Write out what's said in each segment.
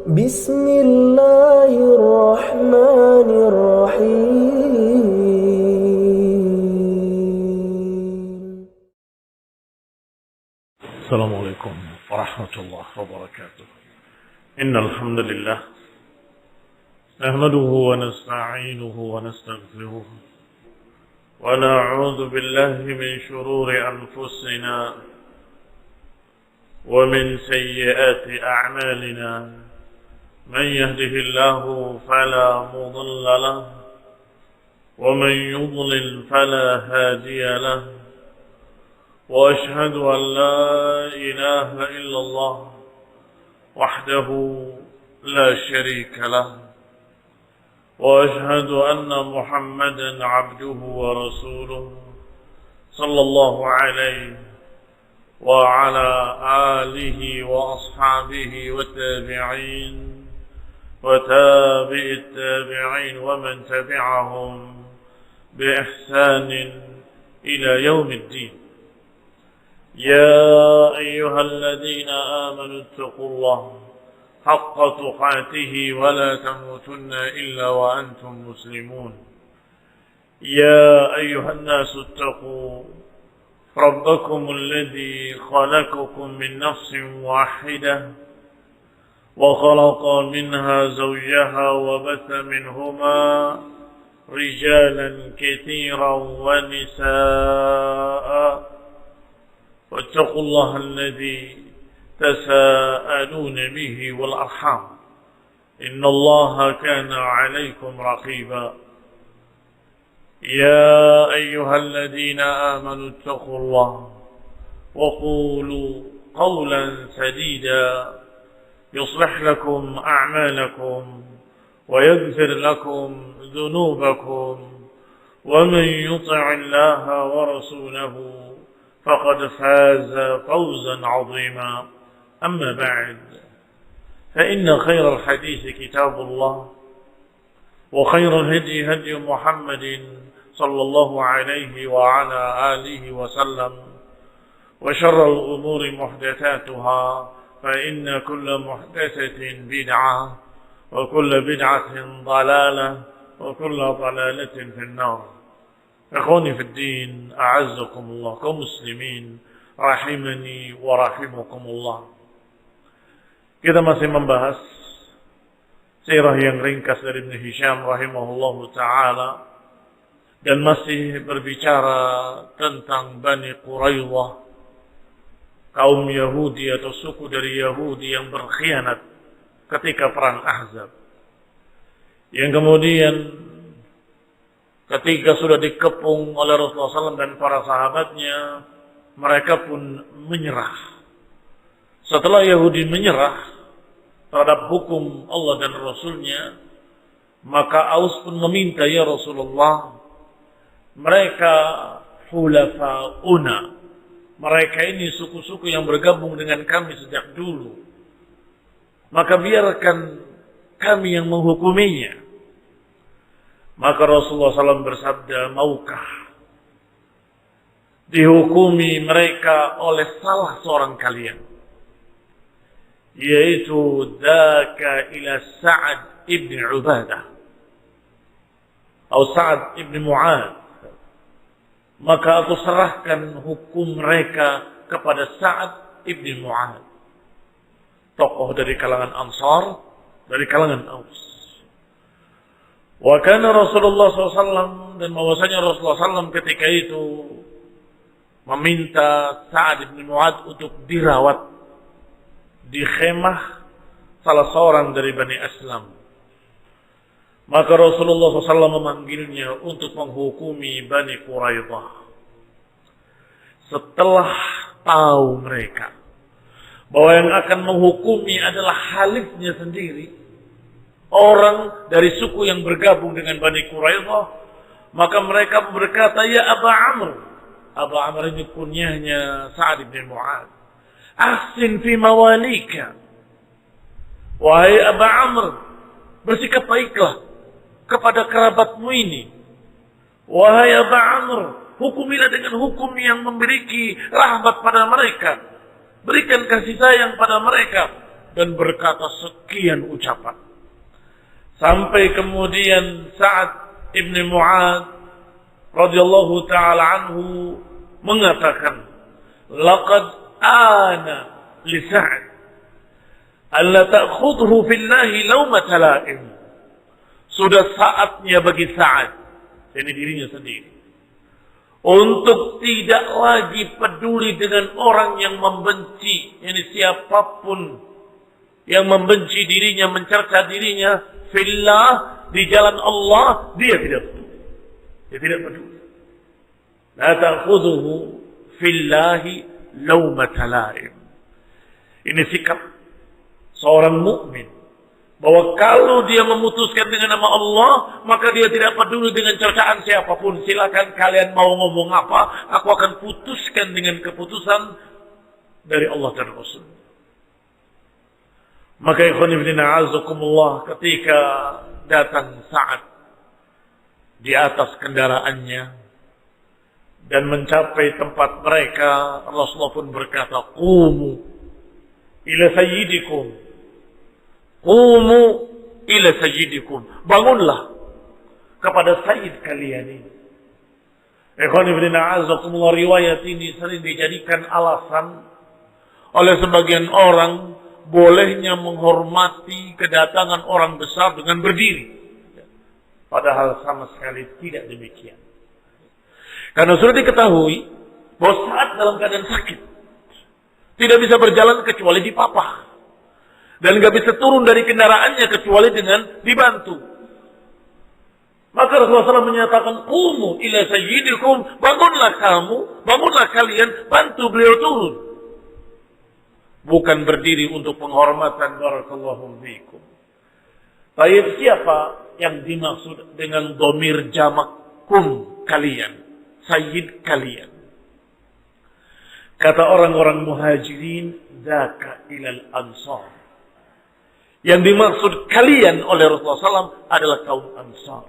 بسم الله الرحمن الرحيم. السلام عليكم ورحمة الله وبركاته. إن الحمد لله نحمده ونستعينه ونستغفره ونعوذ بالله من شرور أنفسنا ومن سيئات أعمالنا. من يهده الله فلا مضل له ومن يضلل فلا هادي له، وأشهد أن لا إله إلا الله وحده لا شريك له، وأشهد أن محمدا عبده ورسوله صلى الله عليه وعلى آله وأصحابه والتابعين وتابع التابعين ومن تبعهم بإحسان إلى يوم الدين. يا أيها الذين آمنوا اتقوا الله حق تقاته ولا تموتن إلا وأنتم مسلمون. يا أيها الناس اتقوا ربكم الذي خلقكم من نفس واحدة وخلق منها زوجها وبث منهما رجالا كثيرا ونساء، واتقوا الله الذي تساءلون به والأرحام إن الله كان عليكم رقيبا. يا أيها الذين آمنوا اتقوا الله وقولوا قولا سديدا يصلح لكم أعمالكم ويغفر لكم ذنوبكم، ومن يطع الله ورسوله فقد فاز فوزا عظيما. أما بعد، فإن خير الحديث كتاب الله، وخير الهدي هدي محمد صلى الله عليه وعلى آله وسلم، وشر الأمور محدثاتها، فإن كل محدثة بدعة وكل بدعة ضلالة وكل ضلالة في النار. Ikhwani fi din, a'azzakumullah, kaum muslimin rahimani wa rahimakumullah. Kita masih membahas sirah yang ringkas dari Ibn Hisham rahimahullahu ta'ala, dan masih berbicara tentang Bani Quraidah, kaum Yahudi atau suku dari Yahudi yang berkhianat ketika perang Ahzab, yang kemudian ketika sudah dikepung oleh Rasulullah SAW dan para sahabatnya, mereka pun menyerah. Setelah Yahudi menyerah terhadap hukum Allah dan Rasulnya, maka Aus pun meminta, ya Rasulullah, mereka hulafa'una, mereka ini suku-suku yang bergabung dengan kami sejak dulu, maka biarkan kami yang menghukuminya. Maka Rasulullah SAW bersabda, maukah dihukumi mereka oleh salah seorang kalian, yaitu dzaka ila Sa'ad ibn Ubadah atau Sa'ad ibn Mu'ad, maka aku serahkan hukum mereka kepada Sa'ad ibn Mu'ad, tokoh dari kalangan Ansar, dari kalangan Aus. Wa kana Rasulullah SAW, dan bahwasanya Rasulullah SAW ketika itu meminta Sa'ad bin Mu'ad untuk dirawat di khemah salah seorang dari Bani Aslam. Maka Rasulullah SAW memanggilnya untuk menghukumi Bani Quraidah. Setelah tahu mereka bahwa yang akan menghukumi adalah halifnya sendiri, orang dari suku yang bergabung dengan Bani Quraidah, maka mereka berkata, ya Aba Amr. Aba Amr ini kunyahnya Sa'ad bin Mu'ad. Ahsin fi mawalika. Wahai Aba Amr, bersikap baiklah kepada kerabatmu ini. Wahai Aba Amr, hukumilah dengan hukum yang memiliki rahmat pada mereka. Berikan kasih sayang pada mereka. dan berkata sekian ucapan. Sampai kemudian Sa'ad ibn Mu'adz radhiyallahu ta'ala anhu mengatakan, laqad ana li Sa'ad alla ta'khudhu fillahi lawmata la'im. Sudah saatnya bagi Sa'ad, ini dirinya sendiri, untuk tidak lagi peduli dengan orang yang membenci, ini siapapun yang membenci dirinya, mencerca dirinya fillah, di jalan Allah, dia tidak peduli. Dia tidak peduli. La ta'khudhuhu fillahi lawmata la'im. Ini sikap seorang mukmin, bahwa kalau dia memutuskan dengan nama Allah, maka dia tidak peduli dengan cercaan siapapun. Silakan kalian mau ngomong apa, aku akan putuskan dengan keputusan dari Allah dan Rasul. Maka ikhwan fillah a'azzakumullah, ketika datang Sa'ad di atas kendaraannya dan mencapai tempat mereka, Rasulullah pun berkata, qumu ila sayyidikum, qumu ila sayyidikum, bangunlah kepada sayyid kalian ini. Ikhwan fillah a'azzakumullah, riwayat ini sering dijadikan alasan oleh sebagian orang bolehnya menghormati kedatangan orang besar dengan berdiri. Padahal sama sekali tidak demikian. Karena sudah diketahui bahwa saat dalam keadaan sakit, tidak bisa berjalan kecuali dipapah. Dan gak bisa turun dari kendaraannya kecuali dengan dibantu. Maka Rasulullah SAW menyatakan, qumu ila sayyidikum, bangunlah kamu, bangunlah kalian, bantu beliau turun. Bukan berdiri untuk penghormatan. Barakallahu fiikum. Baik, siapa yang dimaksud dengan dhamir jamak kum, kalian, sayyid kalian? Kata orang-orang muhajirin, zaka ilal ansar. Yang dimaksud kalian oleh Rasulullah SAW adalah kaum Ansar.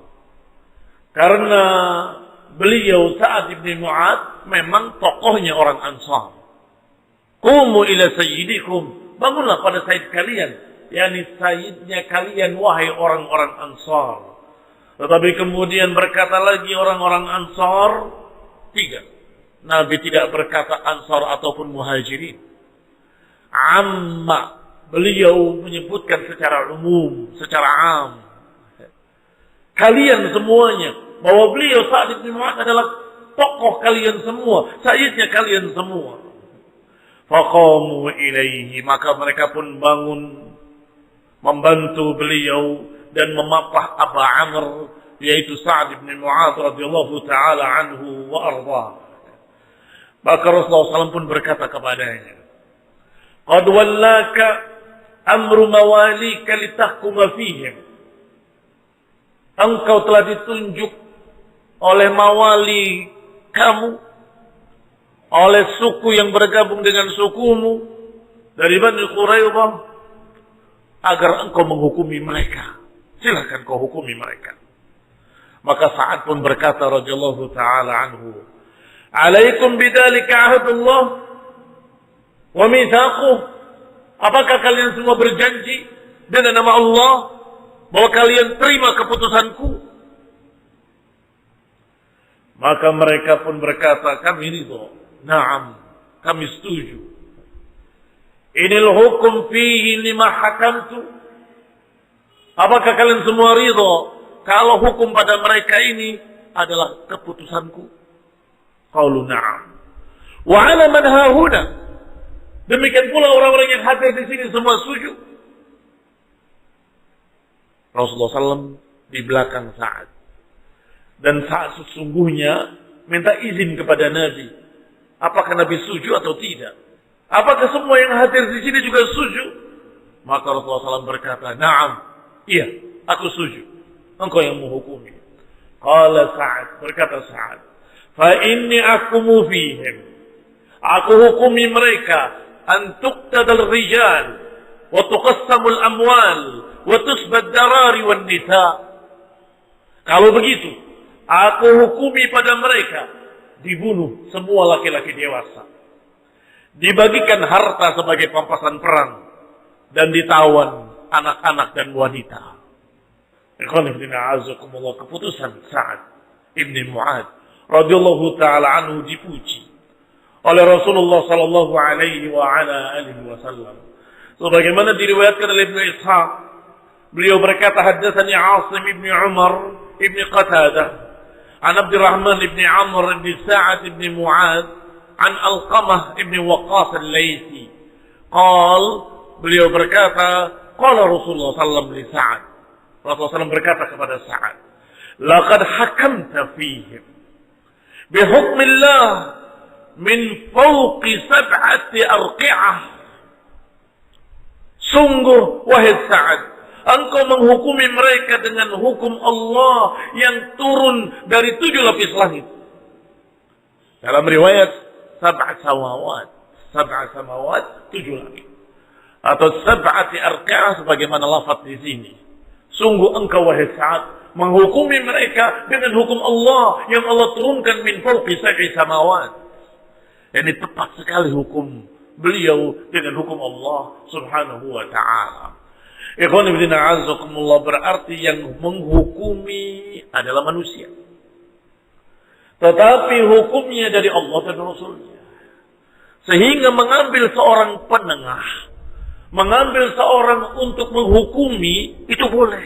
Karena beliau Sa'ad bin Mu'adz memang tokohnya orang Ansar. Qumu ila sayyidikum, bangunlah pada sayyid kalian, yakni sayyidnya kalian wahai orang-orang Ansar. Tetapi kemudian berkata lagi orang-orang Ansar, tiga. Nabi tidak berkata Ansar ataupun Muhajirin. Amma, beliau menyebutkan secara umum, secara am. Kalian semuanya, bahwa beliau Sa'ad bin Mu'adz adalah tokoh kalian semua, sayyidnya kalian semua. Faqamu ilaihi, maka mereka pun bangun membantu beliau dan memapah Aba Amr, yaitu Sa'ad bin Mu'adz radhiyallahu taala anhu wa arda. Maka Rasulullah SAW pun berkata kepadanya, qad wallaka amru mawalika litahkuma fihim. Engkau telah ditunjuk oleh mawali kamu, oleh suku yang bergabung dengan sukumu dari Bani Quraidah, agar engkau menghukumi mereka. Silakan kau hukumi mereka. Maka Sa'ad pun berkata radhiyallahu taala anhu, alaikum bidzalika ahadullah wa mitsaquh. Apakah kalian semua berjanji dengan nama Allah bahwa kalian terima keputusanku? Maka mereka pun berkata, kami ridho. Naam, kami setuju. Inil hukum fihi lima hakamtu. Apakah kalian semua ridho kalau hukum pada mereka ini adalah keputusanku? Qalu na'am. Wa 'ala man hahuna. Demikian pula orang-orang yang hadir di sini semua setuju. Rasulullah SAW di belakang Sa'ad. Dan Sa'ad sesungguhnya minta izin kepada Nabi. Apakah Nabi setuju atau tidak? Apakah semua yang hadir di sini juga setuju? Maka Rasulullah SAW berkata, na'am, iya, aku setuju. Engkau yang menghukumi. Qala Sa'ad, berkata Sa'ad, fa inni akumu fihim. Aku hukumi mereka, an tuqtadal rijal, wa tuqassamul amwal, wa tusbad darari wan nisa. Kalau begitu, aku hukumi pada mereka, dibunuh semua laki-laki dewasa, dibagikan harta sebagai pampasan perang, dan ditawan anak-anak dan wanita. Keputusan Sa'ad ibn Mu'adz radhiyallahu taala anhu dipuji oleh Rasulullah sallallahu alaihi wa ala alihi wasallam. Sebagaimana diriwayatkan oleh Ibnu Ishaq, beliau berkata, haddatsani Asim ibn Umar ibn Qatadah an Abdurrahman ibn Amr ibn Sa'ad ibn Mu'adz an Alqamah ibn Waqqas al-Laythi. Beliau berkata, qala Rasulullah sallallahu alaihi wasallam li Sa'ad. Rasulullah SAW berkata kepada Sa'ad, laqad hakamta fihim bihukmillah min fawqi sab'ati arqi'ah. Sungguh, wahai Sa'ad, engkau menghukumi mereka dengan hukum Allah yang turun dari 7 lapis langit. Dalam riwayat, 7 samawat, 7 langit. Atau sab'ati arqi'ah sebagaimana lafaz di sini. Sungguh engkau, wahai Sa'ad, menghukumi mereka dengan hukum Allah yang Allah turunkan min fawqi sab'i samawat. Ini tepat sekali hukum beliau dengan hukum Allah subhanahu wa ta'ala. Ikhwan ibn a'azakumullah, berarti yang menghukumi adalah manusia. Tetapi hukumnya dari Allah dan Rasulnya. Sehingga mengambil seorang penengah, mengambil seorang untuk menghukumi, itu boleh.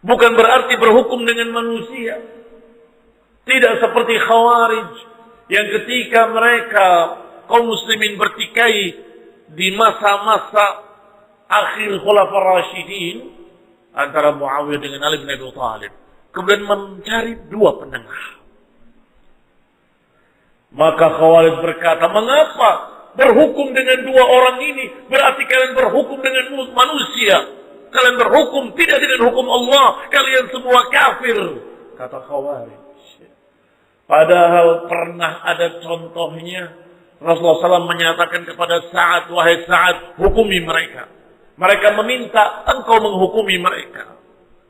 Bukan berarti berhukum dengan manusia. Tidak seperti Khawarij, yang ketika mereka kaum muslimin bertikai di masa-masa akhir Khulafaur Rasyidin antara Muawiyah dengan Ali bin Abi Thalib, kemudian mencari 2 penengah. Maka Khawarij berkata, mengapa berhukum dengan 2 orang ini? Berarti kalian berhukum dengan manusia. Kalian berhukum tidak dengan hukum Allah. Kalian semua kafir, kata Khawarij. Padahal pernah ada contohnya. Rasulullah SAW menyatakan kepada Sa'ad, wahai Sa'ad, hukumi mereka. Mereka meminta engkau menghukumi mereka.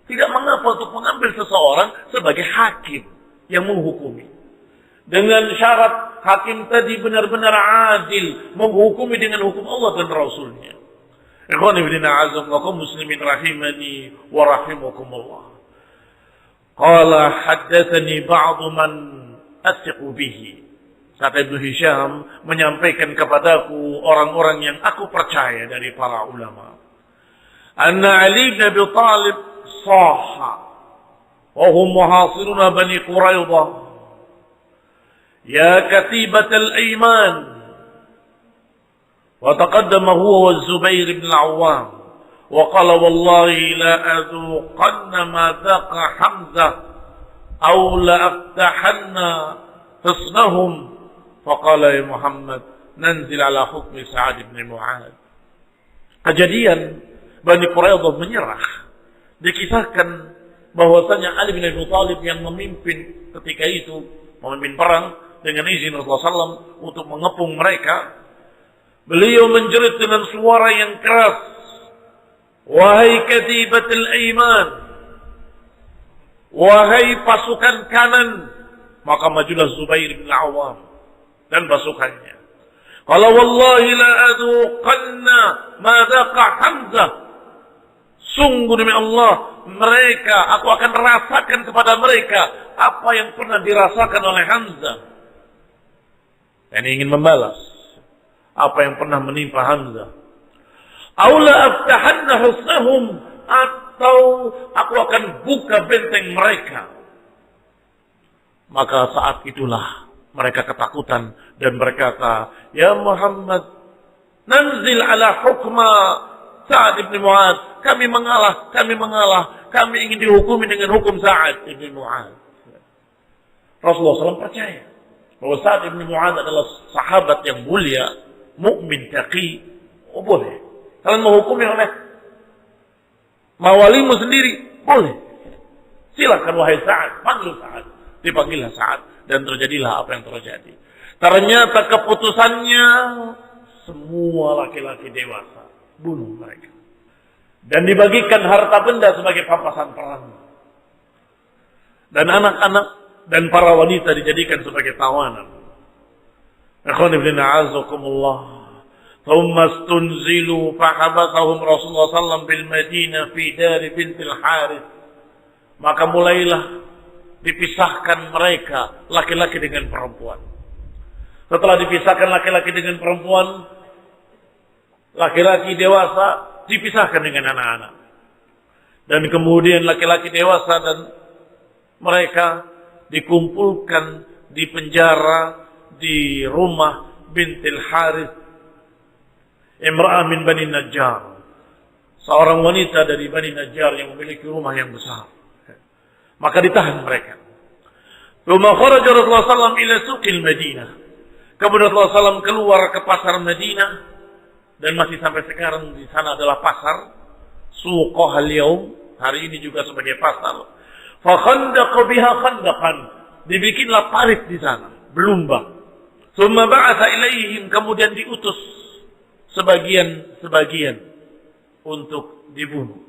Tidak mengapa untuk mengambil seseorang sebagai hakim yang menghukumi. Dengan syarat hakim tadi benar-benar adil, menghukumi dengan hukum Allah dan Rasulnya. Ikhwan ibn a'azakumullah, muslimin rahimani wa rahimakumullah. Qala haddatsani ba'du man athiqu bihi. Saat Ibnu Hisham menyampaikan kepadaku orang-orang yang aku percaya dari para ulama. Anna Ali bin Abi Thalib sahha wa hum muhasiruna Bani Quraidah. Ya katibat al-iman. Wa taqaddama huwa wa Zubair ibn al-Awwam. Wa qala wallahi la azuqanna ma dhaqa Hamzah aw la aftahanna hisnahum. Faqala ya Muhammad nanzil ala hukmi Sa'ad bin Mu'adz. Kejadian Bani Quraidah menyerah dikisahkan bahwasanya Ali bin Abi Thalib yang memimpin ketika itu, memimpin perang dengan izin Rasulullah SAW untuk mengepung mereka. Beliau menjerit dengan suara yang keras, wahai katibatul iman, wahai pasukan kanan. Maka majulah Zubair bin Awam dan pasukannya. Qala wallahi la aduqanna ma daqa Hamzah. Sungguh demi Allah, aku akan rasakan kepada mereka apa yang pernah dirasakan oleh Hamzah. Dan ingin membalas apa yang pernah menimpa Hamzah. Aula aftahanna husnahum, atau aku akan buka benteng mereka. Maka saat itulah mereka ketakutan dan berkata, ya Muhammad, nanzil ala hukma Sa'ad bin Mu'adz. Kami mengalah. Kami ingin dihukumi dengan hukum Sa'ad bin Mu'adz. Rasulullah SAW percaya bahwa Sa'ad bin Mu'adz adalah sahabat yang mulia, mukmin, taqi. Oh boleh. Kalian menghukumi oleh mawalimu sendiri, boleh. Silakan wahai Sa'ad, panggil Sa'ad. Dipanggillah Sa'ad dan terjadilah apa yang terjadi. Ternyata keputusannya semua laki-laki dewasa bunuh mereka. Dan dibagikan harta benda sebagai pampasan perang. Dan anak-anak dan para wanita dijadikan sebagai tawanan. Ikhwan ibn a'azakumullah. Thumma istunzilu fahabasahum Rasulullah sallallahu bil Madinah fi dari bintil Harith. Maka mulailah dipisahkan mereka laki-laki dengan perempuan. Setelah dipisahkan laki-laki dengan perempuan, laki-laki dewasa dipisahkan dengan anak-anak. Dan kemudian laki-laki dewasa dan mereka dikumpulkan di penjara di rumah bintil Harith, imra'ah min Bani Najjar, seorang wanita dari Bani Najjar yang memiliki rumah yang besar. Maka ditahan mereka. Thumma kharaja Rasulullah sallallahu ila suqil Madinah. Kemudian Rasulullah sallallahu keluar ke pasar Madinah, dan masih sampai sekarang di sana adalah pasar suqah al-yaum, hari ini juga sebagai pasar. Fa khandaqa biha khandaqan, dibikinlah parit di sana, belumbang. Thumma ba'atha ilaihim, kemudian diutus sebagian untuk dibunuh.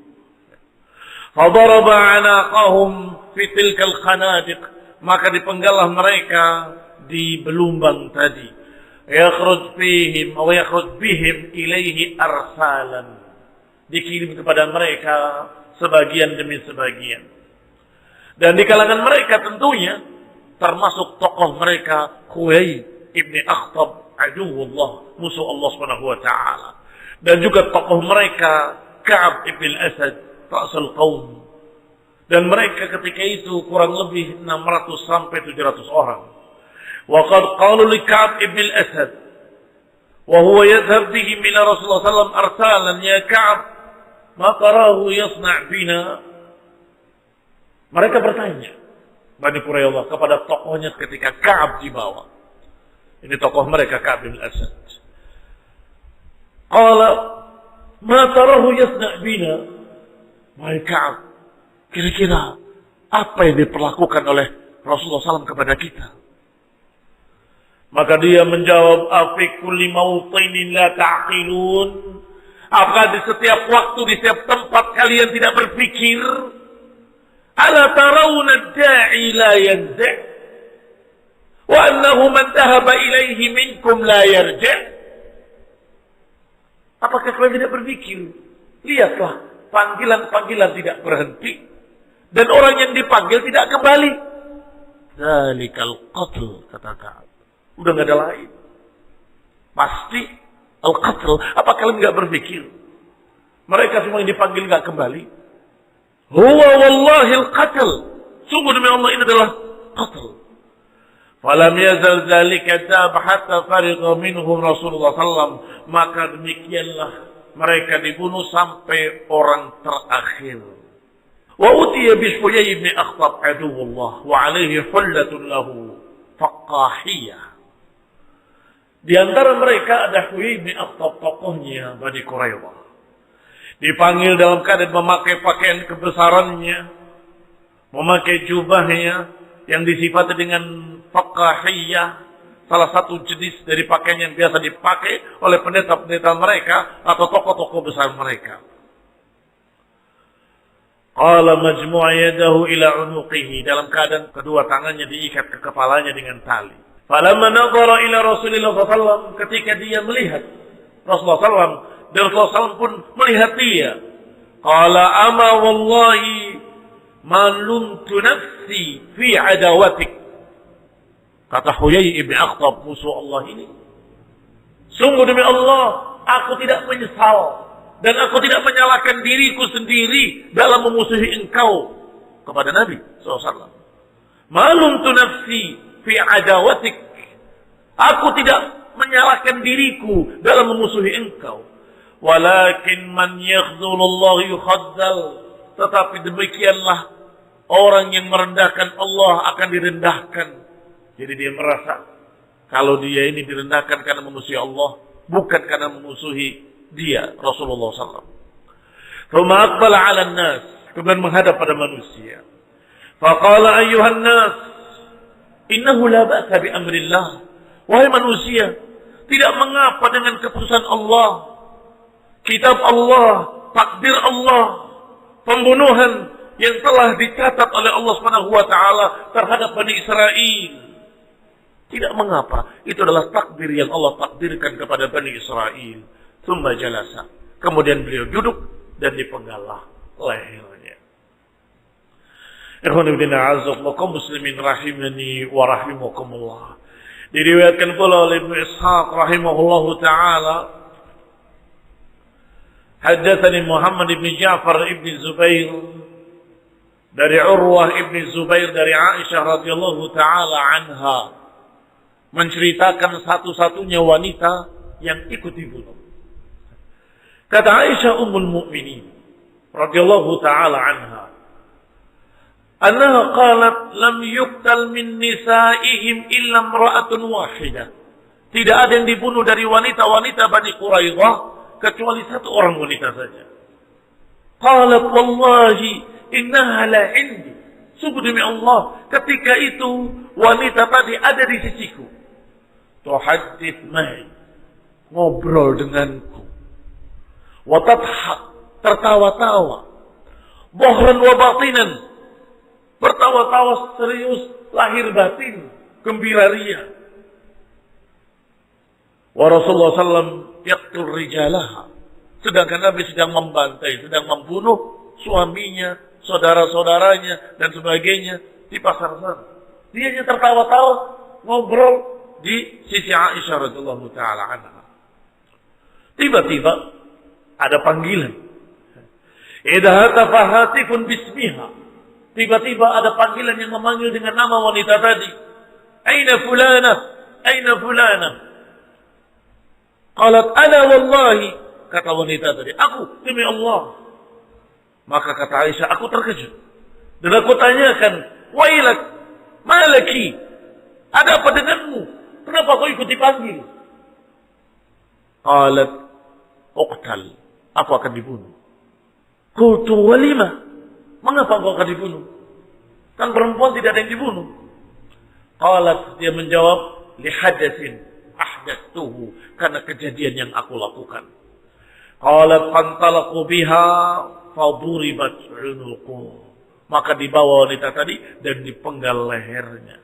فَضَرَبَ عَنَاقَهُمْ فِي تِلْكَ الْخَنَادِقِ, maka dipenggalah mereka di belumbang tadi. يَخْرُجْ فِيهِمْ أو يَخْرُجْ بِهِمْ إِلَيْهِ أَرْسَالًا, dikirim kepada mereka sebagian demi sebagian. Dan di kalangan mereka tentunya termasuk tokoh mereka Huyai ibn Akhtab, aduwullah, musuh Allah SWT. Dan juga tokoh mereka Ka'ab ibn Asad, Rasul Qaum. Dan mereka ketika itu kurang lebih 600 sampai 700 orang. Wa qad qalu li Ka'ab ibn al-Asad wa huwa yadhhab bihim ila Rasulullah sallallahu alaihi wasallam arsalan, ya Ka'ab, ma tarahu yasna' bina. Mereka bertanya, Bani Quraidah, kepada tokohnya ketika Ka'ab dibawa. Ini tokoh mereka, Ka'ab ibn al-Asad. Qala ma tarahu yasna' bina. Wahai Ka'ab, kira-kira apa yang diperlakukan oleh Rasulullah SAW kepada kita? Maka dia menjawab, afi kulli mawtinin la ta'qilun. Apakah di setiap waktu, di setiap tempat kalian tidak berpikir? Ala tarawna ad-da'i la yanzi' wa annahu man dhahaba ilaihi minkum la yarji'. Apakah kalian tidak berpikir? Lihatlah, panggilan-panggilan tidak berhenti, dan orang yang dipanggil tidak kembali. Dzalikal qatl, kata Ka'ab. Udah nggak ada lain. Pasti al-qatl. Apa kalian nggak berpikir? Mereka semua yang dipanggil nggak kembali. Huwa wallahi al-qatl. Sungguh demi Allah ini adalah qatl. Falam yazal dzalika dab hatta fariqa minhum Rasulullah sallallahu. Maka demikianlah mereka dibunuh sampai orang terakhir. Wa utiya bi Huyai ibn Akhtab aduwullah wa alaihi hullatun lahu faqahiyah. Di antara mereka ada Huyai ibn Akhtab, tokohnya Bani Quraidah. Dipanggil dalam keadaan memakai pakaian kebesarannya, memakai jubahnya yang disifati dengan faqahiyah, salah satu jenis dari pakaian yang biasa dipakai oleh pendeta-pendeta mereka atau tokoh-tokoh besar mereka. Qala majmu'a yadahu ila unuqihi, dalam keadaan kedua tangannya diikat ke kepalanya dengan tali. Falamma nadhara ila Rasulillah sallallahu, ketika dia melihat Rasulullah sallallahu, dan Rasulullah sallallahu pun melihat dia. Qala ama wallahi ma lumtu nafsi fi adawatik. Kata Huyai ibn Akhtab, musuh Allah ini, sungguh demi Allah, aku tidak menyesal dan aku tidak menyalahkan diriku sendiri dalam memusuhi engkau, kepada Nabi SAW. Malum tu nafsi fi adawatik. Aku tidak menyalahkan diriku dalam memusuhi engkau. Walakin man yakhdhulullah yukhaddal. Tetapi demikianlah orang yang merendahkan Allah akan direndahkan. Jadi dia merasa kalau dia ini direndahkan karena memusuhi Allah, bukan karena memusuhi dia, Rasulullah SAW. Thumma aqbala 'ala an-nas, kemudian menghadap pada manusia. Faqala ayyuhan nas, innahu la ba'sa bi amrillah. Wahai manusia, tidak mengapa dengan keputusan Allah, kitab Allah, takdir Allah, pembunuhan yang telah dicatat oleh Allah Subhanahu wa taala terhadap Bani Israel. Tidak mengapa. Itu adalah takdir yang Allah takdirkan kepada Bani Israel. Tsumma jalasa. Kemudian beliau duduk dan dipenggallah lehernya. Ikhwan fillah a'azzakumullah kaum muslimin rahimani wa rahimakumullah. Diriwayatkan pula oleh Ibnu Ishaq rahimahullahu taala, haddatsani Muhammad ibn Ja'far ibn Zubair dari Urwah ibn Zubair dari Aisyah radhiyallahu taala anha, menceritakan satu-satunya wanita yang ikut dibunuh. Kata Aisyah ummul mukminin radhiyallahu taala anha, annaha qalat lam yuqtal min nisaihim illa imra'atun wahidah. Tidak ada yang dibunuh dari wanita-wanita Bani Quraidah kecuali satu orang wanita saja. Qalat wallahi innaha la indi. Sungguh demi Allah, ketika itu wanita tadi ada di sisiku. Tuhaddits mai, ngobrol denganku. Wa tadhak, tertawa-tawa. Dhahran wa batinan, bertawa-tawa serius, lahir batin, gembira ria. Wa Rasulullah SAW yaqtul rijalaha. Sedangkan Nabi sedang membantai, sedang membunuh suaminya, saudara-saudaranya, dan sebagainya di pasar sana. Dia hanya tertawa-tawa, ngobrol di sisi Aisyah radhiyallahu ta'ala anha. Tiba-tiba ada panggilan. Idza hatafa hatifun bismiha. Tiba-tiba ada panggilan yang memanggil dengan nama wanita tadi. Aina fulana? Aina fulana? Qalat ana wallahi. Kata wanita tadi, aku demi Allah. Maka kata Aisyah, aku terkejut. Dan aku tanyakan, wailak, malaki, ada apa denganmu? Kenapa kau ikut dipanggil? Qalat, uqtal, aku akan dibunuh. Qultu walima, mengapa kau akan dibunuh? Kan perempuan tidak ada yang dibunuh. Qalat, dia menjawab, lihadatsin ahdatsuhu, karena kejadian yang aku lakukan. Qalat fantalaqu biha faduribat 'unuquh. Maka dibawa wanita tadi dan dipenggal lehernya.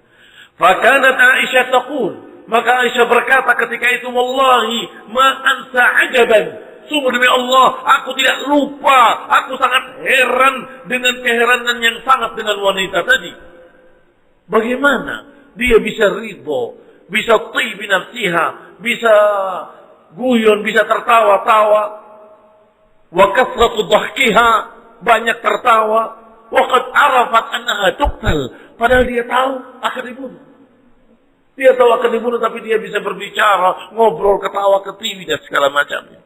Fakanat Aisyah taqul, maka Aisyah berkata ketika itu, wallahi ma ansa ajaban. Sungguh demi Allah, aku tidak lupa, aku sangat heran dengan keheranan yang sangat dengan wanita tadi. Bagaimana dia bisa ridho, bisa tibi nafsiha, bisa guyon, bisa tertawa-tawa. Wa kasratu dhahkiha, banyak tertawa. Wa qad arafat annaha tuqtal, padahal dia tahu akan dibunuh. Dia tahu akan dibunuh, tapi dia bisa berbicara, ngobrol, ketawa, ketiwi dan segala macamnya.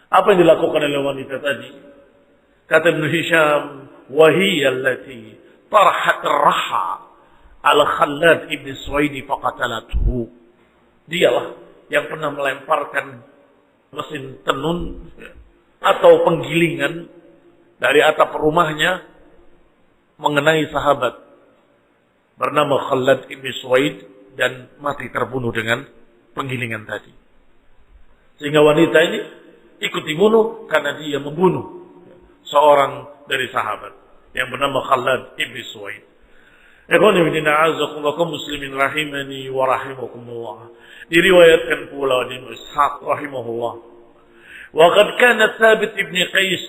Apa yang dilakukan oleh wanita tadi? Kata Ibnu Hisham, wa hiya allati tarhat ar-raha ala Khallad ibn Suwaid faqatalathu. Dialah yang pernah melemparkan mesin tenun atau penggilingan dari atap rumahnya mengenai sahabat bernama Khallad ibn Suwaid dan mati terbunuh dengan penggilingan tadi. Sehingga wanita ini ikut dibunuh karena dia membunuh seorang dari sahabat yang bernama Khallad ibn Suwaid. Ikhwani fillah a'azzakumullah muslimin rahimani wa rahimakumullah. Diriwayatkan pula oleh Ishaq rahimahullah. Wa qad kana Thabit ibn Qais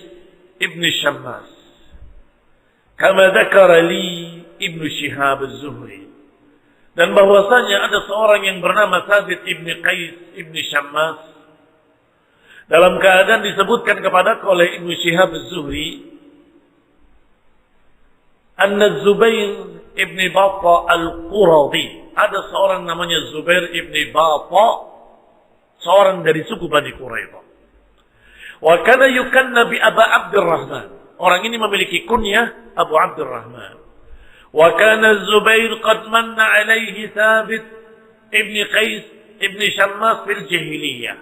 ibn Shammas kama dzakara li Ibnu Shihab Az-Zuhri. Dan bahwasanya ada seorang yang bernama Thabit ibn Qais ibn Shammas, dalam keadaan disebutkan kepada oleh Ibnu Shihab Az-Zuhri, anna Zubair ibn Batta al-Quradi, ada seorang namanya Zubair ibn Batta, seorang dari suku Bani Quraidah. Wa kana yukanna bi Aba Abdurrahman. Orang ini memiliki kunyah Abu Abdurrahman. Wa kana Zubair qad manna alaihi Thabit ibn Qais ibn Shammas fil jahiliyah.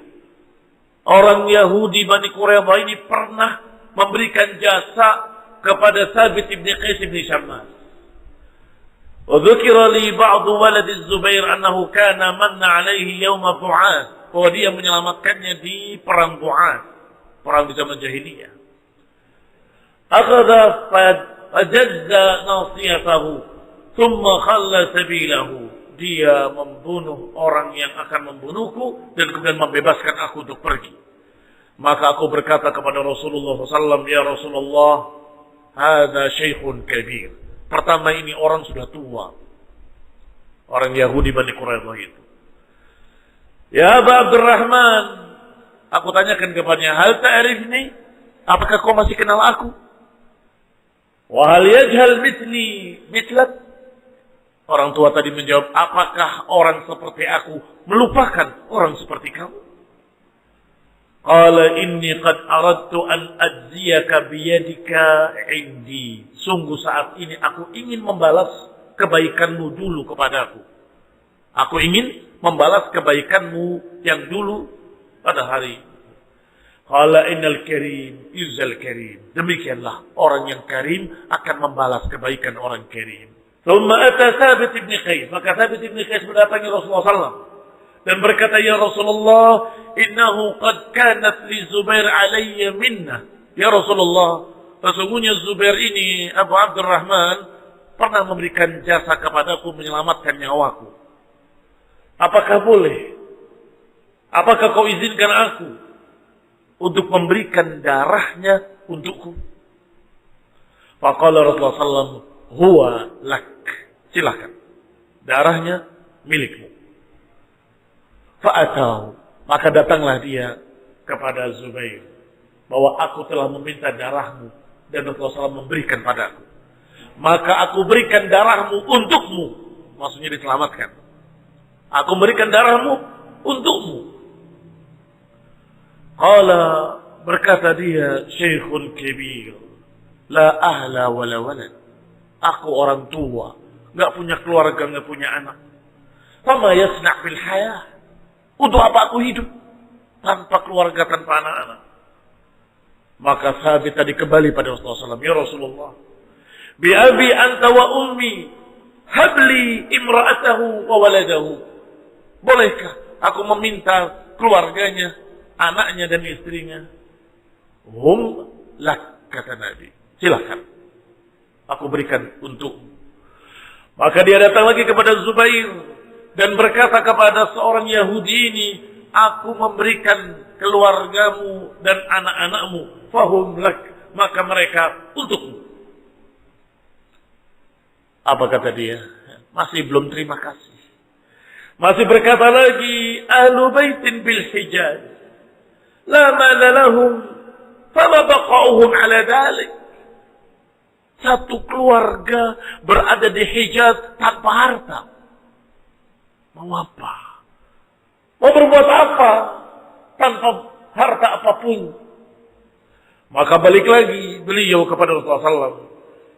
Orang Yahudi Bani Quraidah ini pernah memberikan jasa kepada Thabit ibn Qais ibn Shammas. Wa dzukira li ba'd walad Zubair annahu kana manna alaihi yawm Bu'ath. Bahwa dia menyelamatkannya di perang Bu'ath, perang di zaman jahiliyah. Akhadha fajazza nasiyatahu thumma khalla sabilahu. dia membunuh orang yang akan membunuhku dan kemudian membebaskan aku untuk pergi. Maka aku berkata kepada Rasulullah SAW, ya Rasulullah, hadza syaikhun kabir. Pertama, ini orang sudah tua. Orang Yahudi Bani Quraidah itu. Ya Aba Abdurrahman, aku tanyakan kepadanya, hal ta'rifni? Apakah kau masih kenal aku? Wa hal yajhal mithli mithlak? Orang tua tadi menjawab, apakah orang seperti aku melupakan orang seperti kamu? Qala inni qad aradtu an ajziyaka biyadika indi. Sungguh saat ini aku ingin membalas kebaikanmu dulu kepadaku. Aku ingin membalas kebaikanmu yang dulu pada hari. Qala innal karim yuzal karim. Demikianlah orang yang karim akan membalas kebaikan orang karim. Thumma ata Thabit ibn Qais. Maka Thabit ibn Qais mendatangi Rasulullah SAW dan berkata, ya Rasulullah, innahu qad kanat li Zubair alayya minna. Ya Rasulullah, sesungguhnya Zubair ini, Abu Abdurrahman, pernah memberikan jasa kepadaku menyelamatkan nyawaku. Apakah boleh? Apakah kau izinkan aku untuk memberikan darahnya untukku? Faqala Rasulullah SAW, huwa lak. Silakan. Darahnya milikmu. Fa'atau. Maka datanglah dia kepada Zubair. Bahwa aku telah meminta darahmu. Dan Rasulullah SAW memberikan padaku. Maka aku berikan darahmu untukmu. Maksudnya diselamatkan. Aku berikan darahmu untukmu. Qala, berkata dia, Syekhun Kabir. La ahla wala walad. Aku orang tua, nggak punya keluarga, nggak punya anak. Fama yasna' bil hayah. Untuk apa aku hidup tanpa keluarga, tanpa anak-anak? Maka Thabit tadi kembali pada Rasulullah SAW. Ya Rasulullah, bi abi anta wa ummi, habli imra'atahu wa waladahu. Bolehkah aku meminta keluarganya, anaknya dan istrinya? Hum lak, kata Nabi. Silakan. Aku berikan untukmu. Maka dia datang lagi kepada Zubair dan berkata kepada seorang Yahudi ini, aku memberikan keluargamu dan anak-anakmu, fahum lak, maka mereka untukmu. Apa kata dia? Masih belum terima kasih. Masih berkata lagi, ahlu baitin bil Hijaz, la mala lahum, fama baqa'uhum ala dhalik. Satu keluarga berada di Hijaz tanpa harta. Mau apa? Mau berbuat apa? Tanpa harta apapun. Maka balik lagi beliau kepada Rasulullah SAW.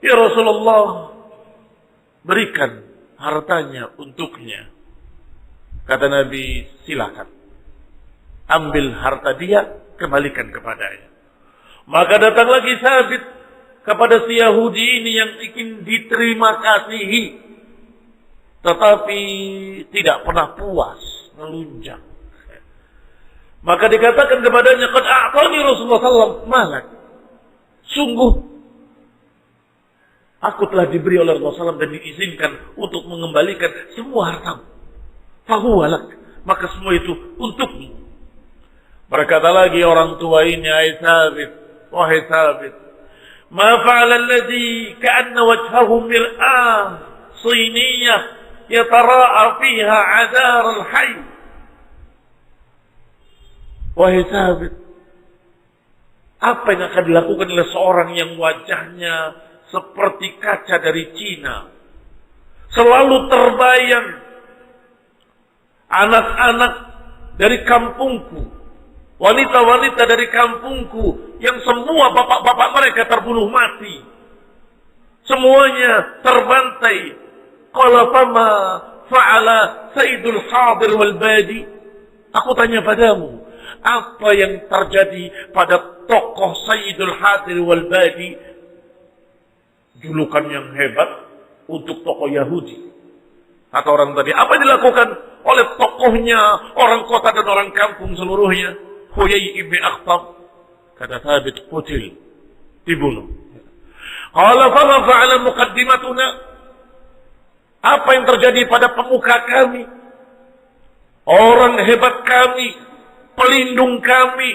Ya Rasulullah, berikan hartanya untuknya. Kata Nabi, silakan. Ambil harta dia, kembalikan kepadanya. Maka datang lagi Thabit kepada si Yahudi ini yang ingin diterima kasihi, tetapi tidak pernah puas, melunjak. Maka dikatakan kepadanya, qad a'tani Rasulullah SAW malak. Sungguh aku telah diberi oleh Rasulullah SAW dan diizinkan untuk mengembalikan semua hartamu. Fahuwa lak, maka semua itu untukmu. Berkata lagi orang tua ini, ai Thabit, wahai Thabit, ma fa'ala alladhi ka'anna wajhahu mir'ah siniyah yatara'a fiha 'adar al-hayy. Wahai Thabit, apa yang akan dilakukan oleh seorang yang wajahnya seperti kaca dari Cina? Selalu terbayang anak-anak dari kampungku, wanita-wanita dari kampungku yang semua bapak-bapak mereka terbunuh mati. Semuanya terbantai. Qala fama fa'ala Sayyidul Hadir wal Badi. Aku tanya padamu, apa yang terjadi pada tokoh Sayyidul Hadir wal Badi? Julukan yang hebat untuk tokoh Yahudi. Kata orang tadi, apa yang dilakukan oleh tokohnya, orang kota dan orang kampung seluruhnya? Huyai ibn Akhtab. Kata Thabit, qutil, dibunuh. Qala fama fa'ala muqaddimatuna. Apa yang terjadi pada pemuka kami? Orang hebat kami, pelindung kami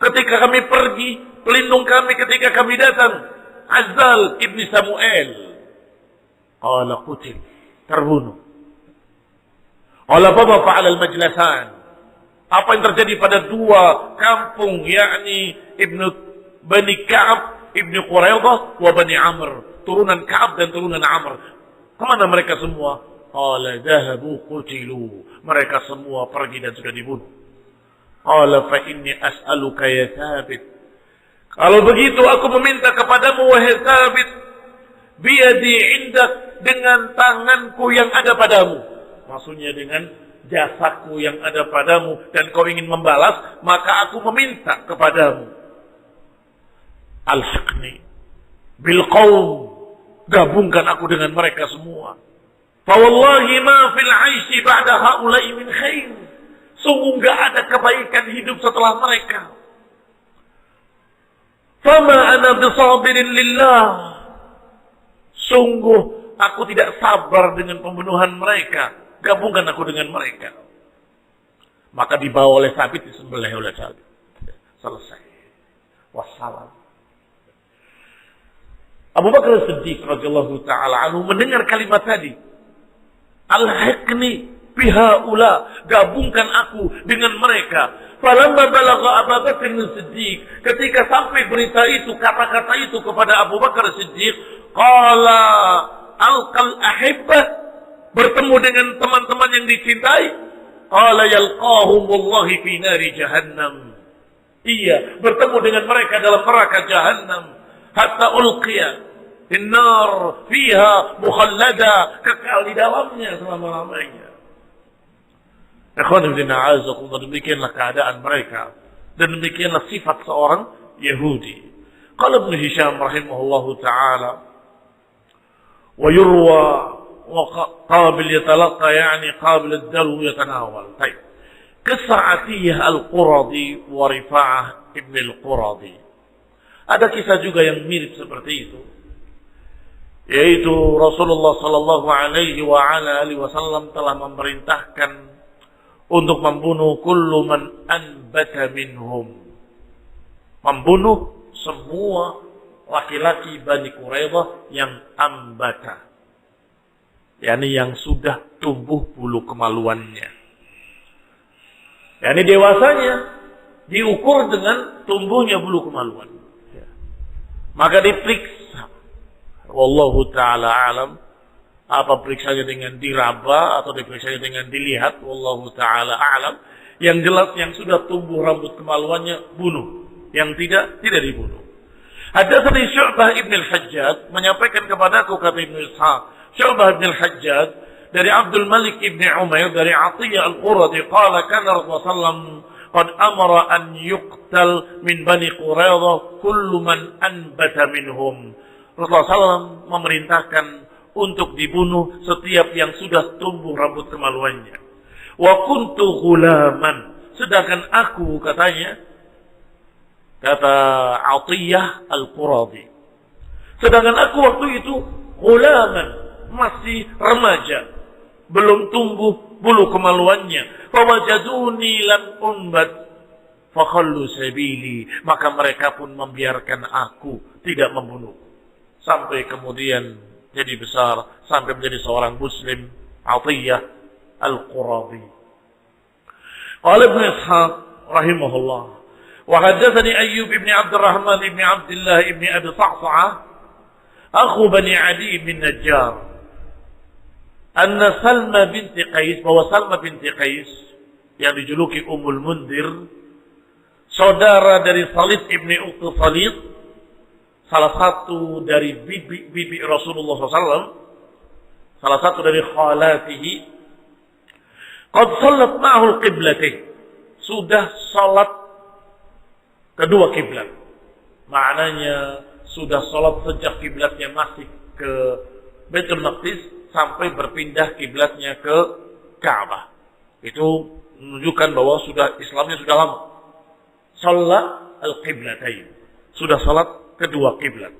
ketika kami pergi, pelindung kami ketika kami datang. Azal ibni Samuel. Qala qutil, terbunuh. Qala bapa fa'al al-majlasan. Apa yang terjadi pada dua kampung, yakni Ibnu Bani Ka'ab, Ibnu Quraidah, wa Bani Amr, turunan Ka'ab dan turunan Amr. Kemana mereka semua? Qala dhahabu qutilu. Mereka semua pergi dan sudah dibunuh. Qala fa inni as'aluka ya Thabit. Kalau begitu aku meminta kepadamu wahai Thabit, biyadi indak, dengan tanganku yang ada padamu. Maksudnya dengan jasaku yang ada padamu, dan kau ingin membalas, maka aku meminta kepadamu. Alhaqni bil qaum, gabungkan aku dengan mereka semua. Fa wallahi ma fil 'aishi ba'da haula'i min khair. Sungguh enggak ada kebaikan hidup setelah mereka. Fama ana bisabirin lillah. Sungguh aku tidak sabar dengan pembunuhan mereka. Gabungkan aku dengan mereka. Maka dibawa oleh Sabit, disembelih oleh Sabit. Selesai. Wassalam. Abu Bakar Siddiq radhiyallahu taala anhu mendengar kalimat tadi. Alhaqni bihaula, gabungkan aku dengan mereka. Falamma balagha Abu Bakar Siddiq, ketika sampai berita itu, kata-kata itu kepada Abu Bakar Siddiq, qala alqal ahibbah, bertemu dengan teman-teman yang dicintai. Qala yalqahumullahi fi nari jahannam. Iya, bertemu dengan mereka dalam neraka jahannam. Hatta ulqiya innar fiha mukhallada, kekal di dalamnya selama-lamanya. Ikhwan fillah, a'azakumullah, demikianlah keadaan mereka dan demikianlah sifat seorang Yahudi. Qala Ibnu Hisham rahimahullahu taala, wa yurwa wa qabil yatalaqqa, yani qabil ad-dalu yatanawal. Baik. Kisah Atiyah al-Quradi wa Rifa'ah ibn al-Quradi. Ada kisah juga yang mirip seperti itu, yaitu Rasulullah sallallahu alaihi wa ala alihi wasallam telah memerintahkan untuk membunuh kullu man anbata minhum, membunuh semua laki-laki Bani Quraidah yang ambata, yakni yang sudah tumbuh bulu kemaluannya, yakni dewasanya diukur dengan tumbuhnya bulu kemaluan, maka diperiksa. Wallahu ta'ala alam, apa periksanya dengan diraba atau diperiksanya dengan dilihat, wallahu ta'ala alam. Yang jelas yang sudah tumbuh rambut kemaluannya bunuh, yang tidak dibunuh. Hadatsani Syu'bah ibn al-Hajjaj menyampaikan kepadaku, kata Ibnu Ishaq, Syu'bah ibn al-Hajjaj dari Abdul Malik ibn Umair dari Atiyah al-Quradi qala kana Rasulullah qad amara an yuqtal min Bani Quraidah kullu man anbata minhum. Rasulullah SAW memerintahkan untuk dibunuh setiap yang sudah tumbuh rambut kemaluannya. Wa kuntu ghulaman, sedangkan aku, katanya, kata Atiyah al-Quradi, sedangkan aku waktu itu ghulaman, masih remaja, belum tumbuh bulu kemaluannya. Fawajaduni lam unbat fakhallu sabili, maka mereka pun membiarkan aku, tidak membunuh. Sampai kemudian jadi besar, sampai menjadi seorang muslim. Atiyah al-Quradi. Qala Ibnu Ishaq rahimahullah, wa haddatsani Ayyub ibn Abdurrahman ibn Abdullah ibn Abi Sa'sa'ah akhu Bani Adi bin Najjar, anna Salma binti Qais, bahwa Salma binti Qais yang dijuluki Ummul Mundir, saudara dari Salid ibn Uqti Salid, salah satu dari bibi Rasulullah SAW, salah satu dari khalatihi, qad salat ma'ahul qiblatih, sudah salat kedua kiblat. Maknanya sudah salat sejak kiblatnya masih ke Baitul Maqdis sampai berpindah kiblatnya ke Ka'bah. Itu menunjukkan bahwa sudah Islamnya sudah lama. Salat al-qiblatain, sudah salat kedua kiblat.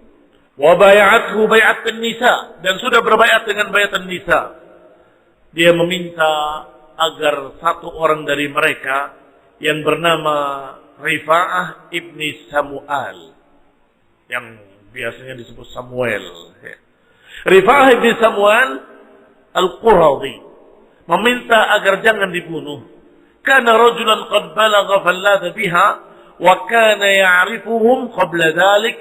Wa bay'athu bay'atan nisa, dan sudah berbaiat dengan bai'atan nisa. Dia meminta agar satu orang dari mereka yang bernama Rifa'ah ibni Samuel, yang biasanya disebut Samuel. Rifa'ah ibni Samuel Al-Quradi meminta agar jangan dibunuh. Kana rajulan qad balagha fallada biha wa kana ya'rifuhum qabla dhalik,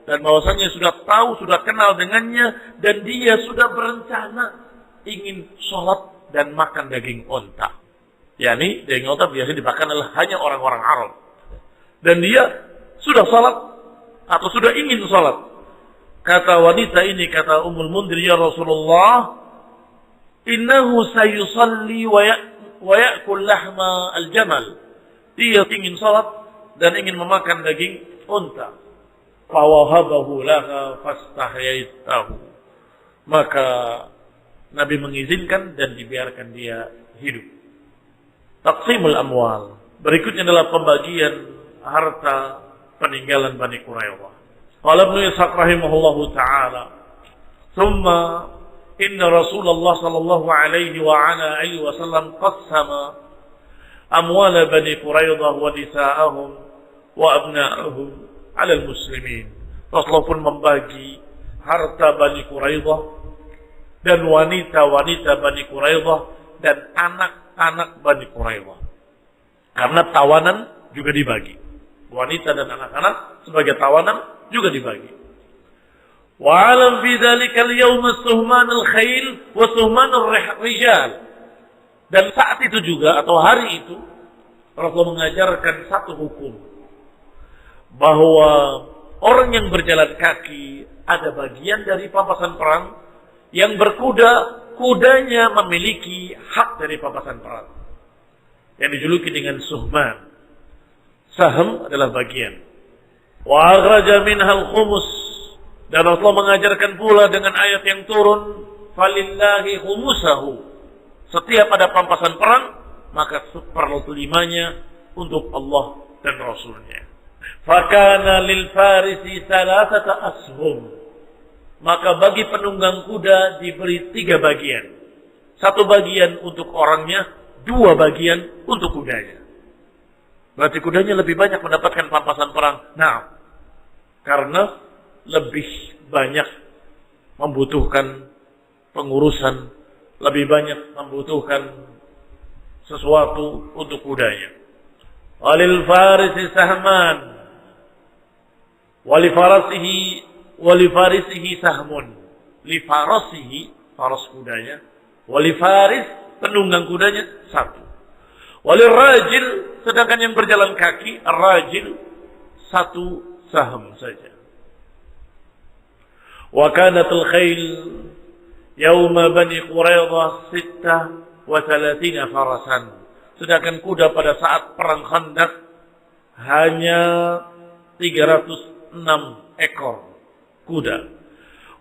dan bahwasanya sudah tahu, sudah kenal dengannya, dan dia sudah berencana ingin sholat dan makan daging onta. Yani daging onta biasanya dimakan oleh hanya orang-orang Arab. Dan dia sudah sholat atau sudah ingin sholat. Kata wanita ini, kata Ummul Mundhir, ya Rasulullah, innahu sayusalli wa ya'kul lahma al-jamal. Dia ingin salat dan ingin memakan daging unta. Fawahabahu laha fastahyaitahu. Maka Nabi mengizinkan dan dibiarkan dia hidup. Taqsimul amwal. Berikutnya adalah pembagian harta peninggalan Bani Quraidah. Qala Ibnu Ishaq rahimahullahu taala, "Tsumma inna Rasulullah sallallahu alaihi wa ala alihi wasallam qassama amwal Bani Quraidah wa nisa'ahum wa abna'ahum 'ala al-muslimin." Rasulullah pun membagi harta Bani Quraidah dan wanita-wanita Bani Quraidah dan anak-anak Bani Quraidah. Karena tawanan juga dibagi. Wanita dan anak-anak sebagai tawanan juga dibagi. Wa'alam fi dzalikal yawm suhman al-khail wa suhman ar-rijal. Dan saat itu juga atau hari itu Rasulullah mengajarkan satu hukum, bahwa orang yang berjalan kaki ada bagian dari pampasan perang, yang berkuda kudanya memiliki hak dari pampasan perang yang dijuluki dengan suhman. Saham adalah bagian. Wa akhraja minhal khumus. Dan Rasulullah mengajarkan pula dengan ayat yang turun, falillahi khumusahu. Setiap ada pampasan perang, maka 1/5-nya untuk Allah dan Rasulnya. Fakana lil farisi salasata ashum. Maka bagi penunggang kuda diberi 3 bagian. 1 bagian untuk orangnya, 2 bagian untuk kudanya. Berarti kudanya lebih banyak mendapatkan pampasan perang. Nah, karena lebih banyak membutuhkan pengurusan, lebih banyak membutuhkan sesuatu untuk kudanya. Walil farisi sahman, walifarisihi sahmun. Lifarasihi, faras kudanya, walifaris penunggang kudanya 1. Walil rajil, sedangkan yang berjalan kaki, rajil 1 saham saja. Wa kanatul khail yauma Bani Quraidah 36 farasan. Sedangkan kuda pada saat perang Khandaq hanya 306 ekor kuda.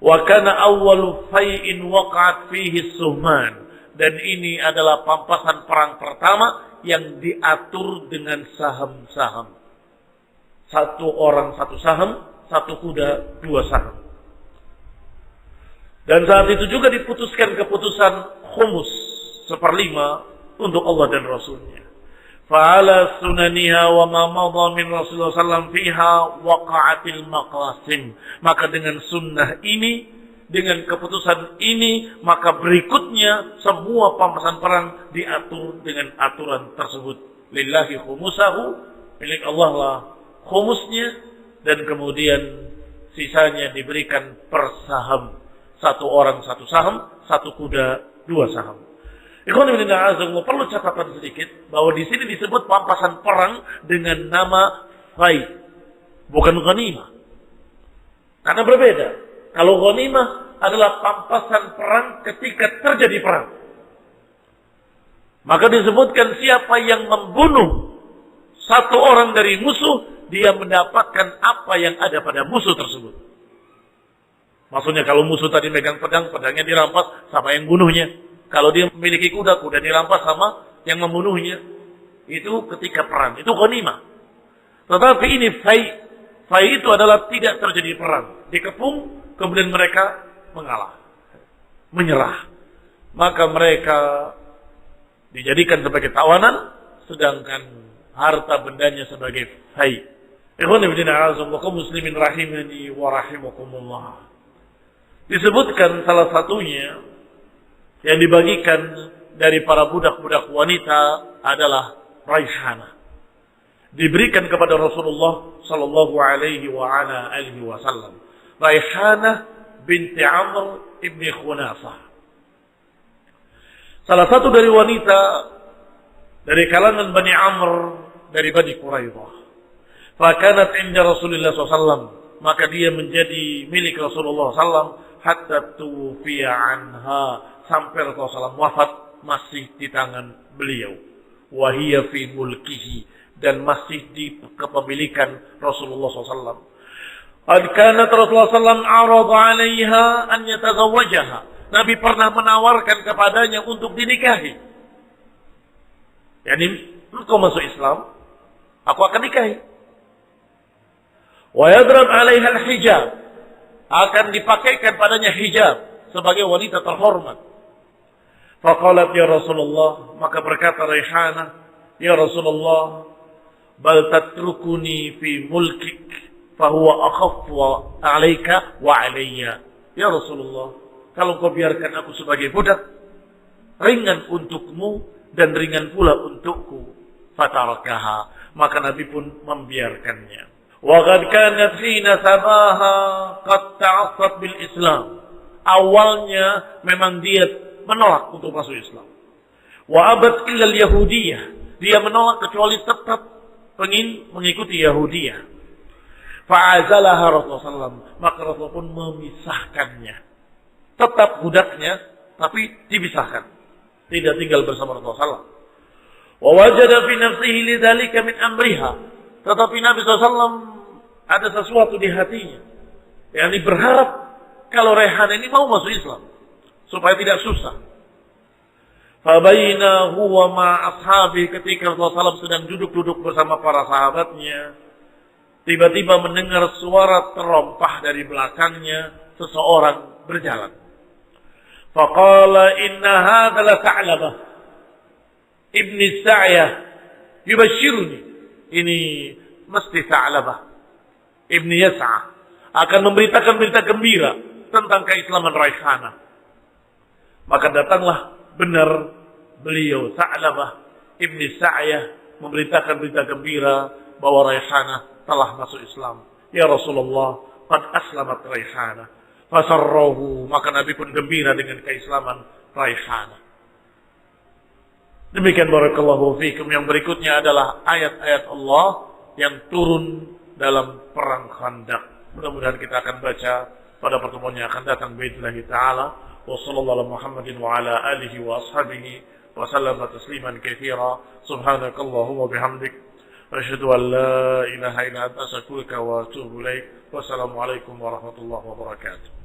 Wa kana awwalu fai'in waqa'at fihi suhman. Dan ini adalah pampasan perang pertama yang diatur dengan saham-saham. 1 orang 1 saham, 1 kuda 2 saham. Dan saat itu juga diputuskan keputusan khumus 1/5 untuk Allah dan Rasulnya. Fa'ala sunaniha wa ma madha min Rasulullah sallallahu fiha waqa'atil maqasim. Maka dengan sunnah ini, dengan keputusan ini, maka berikutnya semua pampasan perang diatur dengan aturan tersebut. Lillahi khumusahu, milik Allah lah khumusnya, dan kemudian sisanya diberikan per saham. 1 orang 1 saham, 1 kuda 2 saham. Ikhwan fillah azza, perlu catatan sedikit bahwa di sini disebut pampasan perang dengan nama fai, bukan ghanimah. Karena berbeda. Kalau ghanimah adalah pampasan perang ketika terjadi perang, maka disebutkan siapa yang membunuh 1 orang dari musuh, dia mendapatkan apa yang ada pada musuh tersebut. Maksudnya kalau musuh tadi megang pedang, pedangnya dirampas sama yang bunuhnya. Kalau dia memiliki kuda, kuda dirampas sama yang membunuhnya. Itu ketika perang, itu ghanimah. Tetapi ini fai. Fai itu adalah tidak terjadi perang. Dikepung, kemudian mereka mengalah. Menyerah. Maka mereka dijadikan sebagai tawanan, sedangkan harta bendanya sebagai fai. Ikhwan fillah a'azakumullah muslimin rahimani wa rahimakumullah. Disebutkan salah satunya yang dibagikan dari para budak-budak wanita adalah raihanah. Diberikan kepada Rasulullah sallallahu alaihi wa ala alihi wasallam. Raihanah binti Amr ibn Khunasah. Salah satu dari wanita dari kalangan Bani Amr dari Bani Quraidah. Fakanat inda Rasulullah SAW. Maka dia menjadi milik Rasulullah SAW. Hatta tufiya anha. Sampai Rasulullah SAW wafat masih di tangan beliau. Wahiyya fi mulkihi. Dan masih di kepemilikan Rasulullah SAW. Kanat Rasulullah SAW arada alaiha an yatazawajaha. Nabi pernah menawarkan kepadanya untuk dinikahi. Yani, engkau masuk Islam, aku akan nikahi. Wa yadrab 'alaiha al-hijab. Akan dipakaikan padanya hijab sebagai wanita terhormat. Faqalat ya Rasulullah, maka berkata Raihanah, ya Rasulullah, bal tatrukuni fi mulkik fa huwa akhaffu 'alaika wa 'alayya. Ya Rasulullah, kalau kau biarkan aku sebagai budak, ringan untukmu dan ringan pula untukku. Fatarakaha, maka Nabi pun membiarkannya. Wa qad kanat hina sabaha qad ta'assat bil Islam. Awalnya memang dia menolak untuk masuk Islam. Wa abad illa al Yahudiyah. Dia menolak kecuali tetap ingin mengikuti Yahudiyah. Fa'azalaha Rasulullah SAW. Maka Rasulullah pun memisahkannya. Tetap budaknya, tapi dipisahkan. Tidak tinggal bersama Rasulullah SAW. Wa wajada fi nafsihi lidzalika min amriha. Tetapi Nabi SAW ada sesuatu di hatinya. Yang berharap kalau Raihanah ini mau masuk Islam. Supaya tidak susah. Fabaina huwa ma ashabi, ketika Rasulullah SAW sedang duduk-duduk bersama para sahabatnya. Tiba-tiba mendengar suara terompah dari belakangnya. Seseorang berjalan. Faqala inna hadha la Sa'labah ibni Sa'yah yubashiruni. Ini mesti Sa'labah ibni Yas'ah akan memberitakan berita gembira tentang keislaman Raihanah. Maka datanglah benar beliau Sa'labah ibni Sa'yah memberitakan berita gembira bahwa Raihanah telah masuk Islam. Ya Rasulullah, qad aslamat Raihanah. Fasarrahu, maka Nabi pun gembira dengan keislaman Raihanah. Demikian barakallahu fikum. Yang berikutnya adalah ayat-ayat Allah yang turun dalam perang Khandaq. Mudah-mudahan kita akan baca pada pertemuan yang akan datang biidznillah taala. Wa sallallahu ala Muhammadin wa ala alihi wa ashabihi wa sallama tasliman katsira. Subhanakallahumma bihamdik asyhadu an la ilaha illa anta astaghfiruka wa atubu ilaik. Wassalamu alaikum warahmatullahi wabarakatuh.